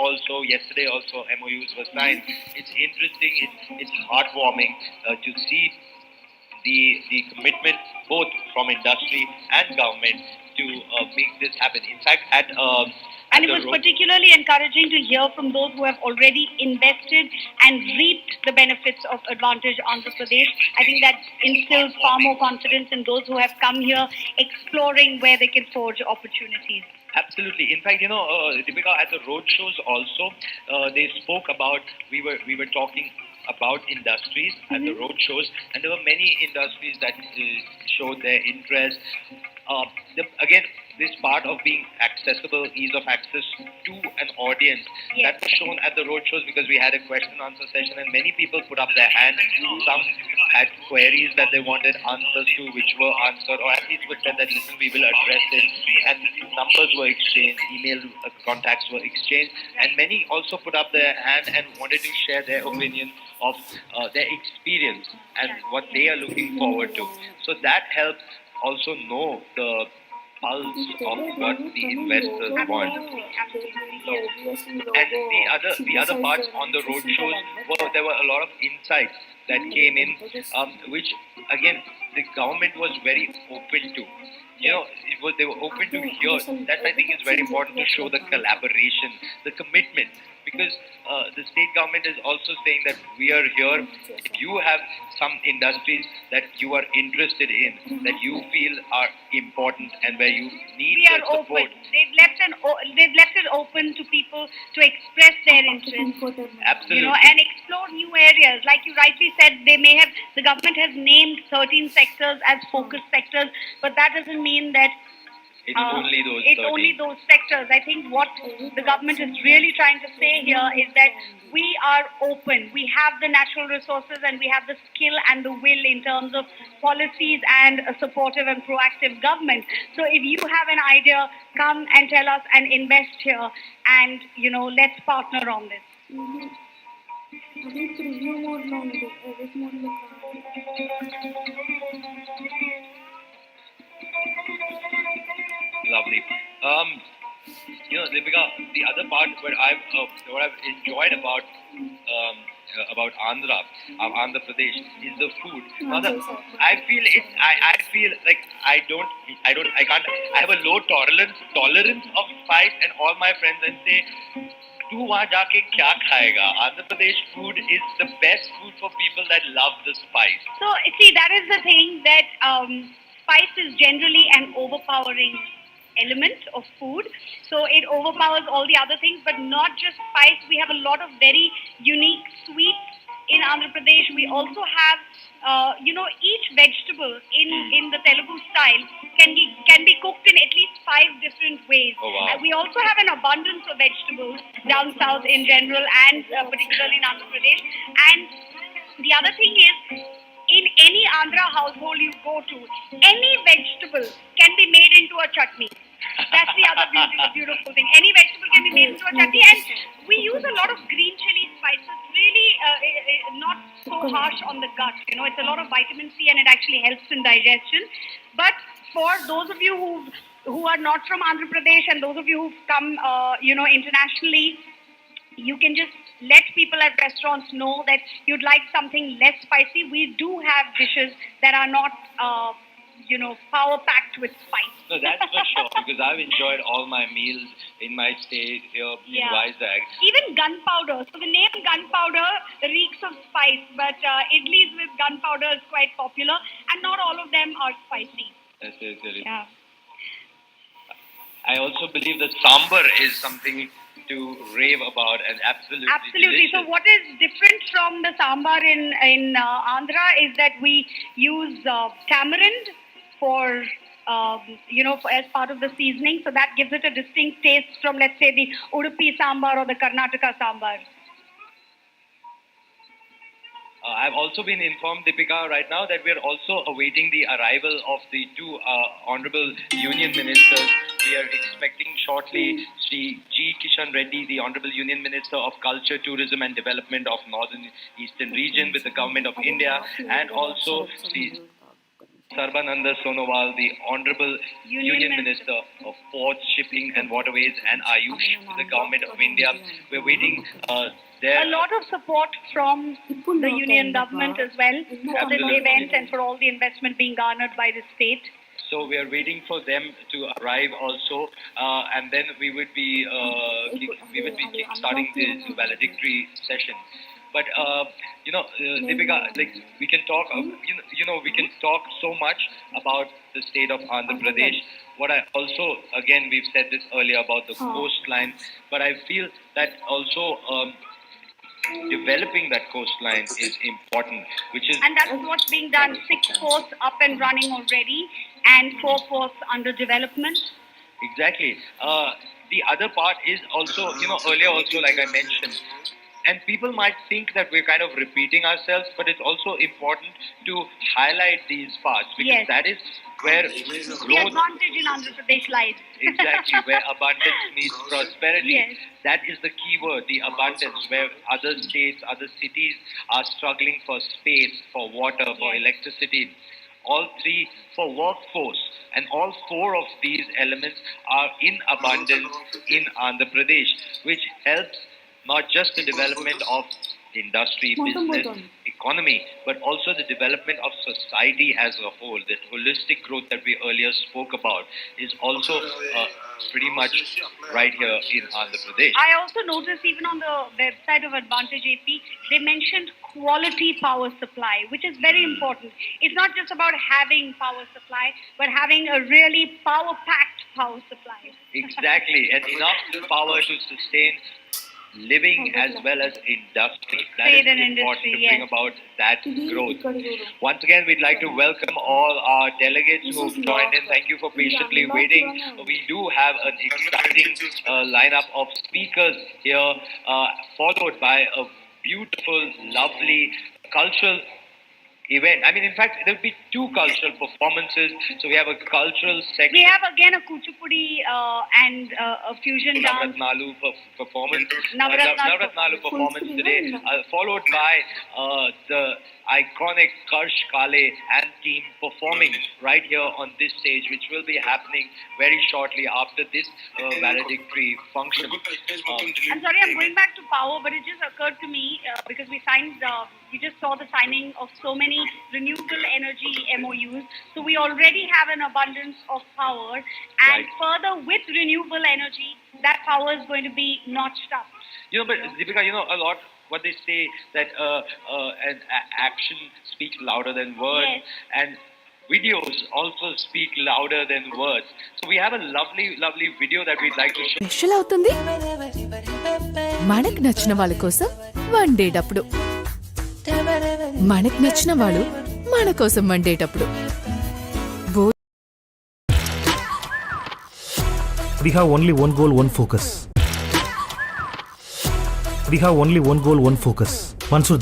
also, yesterday also, MOUs were signed. It's interesting, it's heartwarming to see the commitment both from industry and government to make this happen. In fact, and it was particularly encouraging to hear from those who have already invested and reaped the benefits of Advantage Andhra Pradesh. I think that instills far more confidence in those who have come here exploring where they can forge opportunities. Absolutely. In fact, Deepika, at the road shows also, they spoke about, we were talking about industries at the road shows, and there were many industries that showed their interest. Again, this part of being accessible, ease of access to an audience, that was shown at the road shows, because we had a question and answer session and many people put up their hand. Some had queries that they wanted answers to, which were answered, or at least were said that, listen, we will address it, and numbers were exchanged, email contacts were exchanged, and many also put up their hand and wanted to share their opinion of their experience and what they are looking forward to. So that helps also know the pulse of what the investors want. And the other parts on the road shows were, there were a lot of insights that came in, which again the government was very open to. They were open to hear. That, I think, is very important, to show the collaboration, the commitment, because the state government is also saying that we are here. If you have some industries that you are interested in, that you feel are important and where you need we are support, open. They've left it open to people to express their interest. Absolutely. And explore new areas. Like you rightly said, the government has named 13 sectors as focus sectors, but that doesn't mean that it's only those sectors. I think what the government is really trying to say here is that we are open. We have the natural resources and we have the skill and the will in terms of policies and a supportive and proactive government. So if you have an idea, come and tell us and invest here, and let's partner on this. Lovely. Deepika, the other part where what I've enjoyed about Andhra Pradesh, is the food. Now, I feel like I can't. I have a low tolerance of spice, and all my friends and say, "Tu वहाँ जाके क्या खाएगा?" Andhra Pradesh food is the best food for people that love the spice. So see, that is the thing, that spice is generally an overpowering element of food. So it overpowers all the other things, but not just spice. We have a lot of very unique sweets in Andhra Pradesh. We also have, each vegetable in the Telugu style can be cooked in at least 5 different ways. Oh, wow. We also have an abundance of vegetables down south in general, and particularly in Andhra Pradesh. And the other thing is, in any Andhra household you go to, any vegetable can be made into a chutney. That's the other beautiful thing. Any vegetable can be made into a chutney, and we use a lot of green chili spices. Really, not so harsh on the gut. It's a lot of vitamin C, and it actually helps in digestion. But for those of you who are not from Andhra Pradesh, and those of you who've come, internationally, you can just let people at restaurants know that you'd like something less spicy. We do have dishes that are not, power packed with spice. No, that's for sure, because I've enjoyed all my meals in my stay here in Vizag. Even gunpowder. So the name gunpowder reeks of spice, but idlis with gunpowder is quite popular, and not all of them are spicy. That's it. Yeah. I also believe that sambar is something to rave about, and absolutely delicious. So what is different from the sambar in Andhra is that we use tamarind for as part of the seasoning, so that gives it a distinct taste from, let's say, the Udupi sambar or the Karnataka sambar. I've also been informed, Deepika, right now, that we're also awaiting the arrival of the 2 honorable union ministers. We are expecting shortly Sri G. Kishan Reddy, the Honorable Union Minister of Culture, Tourism and Development of Northern Eastern Region with the Government of India, and also Sri Sarbananda Sonowal, the Honorable Union Minister of Ports, Shipping and Waterways, and Ayush, the Government of India. We're waiting there. A lot of support from the union government as well for this event and for all the investment being garnered by the state. So we are waiting for them to arrive also, and then we would be starting the valedictory session. But Deepika, like we can talk, we can talk so much about the state of Andhra Pradesh. What I also, again, we've said this earlier about the coastline, but I feel that also developing that coastline is important, and that's what's being done. 6 ports up and running already, and 4 ports under development. Exactly. The other part is also, earlier also, like I mentioned, and people might think that we're kind of repeating ourselves, but it's also important to highlight these parts, because that is where growth, the advantage in Andhra Pradesh lies. Exactly, where abundance meets prosperity. Yes. That is the key word, the abundance, where other states, other cities are struggling for space, for water, for electricity. All 3 for workforce. And all 4 of these elements are in abundance in Andhra Pradesh, which helps not just the development of industry, business, economy, but also the development of society as a whole. This holistic growth that we earlier spoke about is also pretty much right here in Andhra Pradesh. I also noticed even on the website of Advantage AP, they mentioned quality power supply, which is very important. It's not just about having power supply, but having a really power-packed power supply. Exactly, and enough power to sustain living as well as industry. That is important to bring about that growth. Once again, we'd like to welcome all our delegates who have joined in. Thank you for patiently waiting. We do have an exciting lineup of speakers here, followed by a beautiful, lovely cultural event. I mean, in fact, there will be 2 cultural performances. So we have a cultural section. We have again a Kuchipudi and a fusion dance. Navratnalu performance. Navratnalu performance today, followed by the iconic Karsh Kale and team performing right here on this stage, which will be happening very shortly after this valedictory function. I'm sorry, I'm going back to power, but it just occurred to me because we just saw the signing of so many renewable energy MOUs. So we already have an abundance of power, and further with renewable energy, that power is going to be notched up. But Deepika, a lot what they say that an action speaks louder than words, and videos also speak louder than words. So we have a lovely, lovely video that we'd like to show. Special అవుతుంది మనకు నచ్చిన వాళ్ళ కోసం వండేటప్పుడు, మనకు నచ్చిన వాళ్ళు మన కోసం వండేటప్పుడు. We have only one goal, one focus. We have only one goal, one focus. Mansur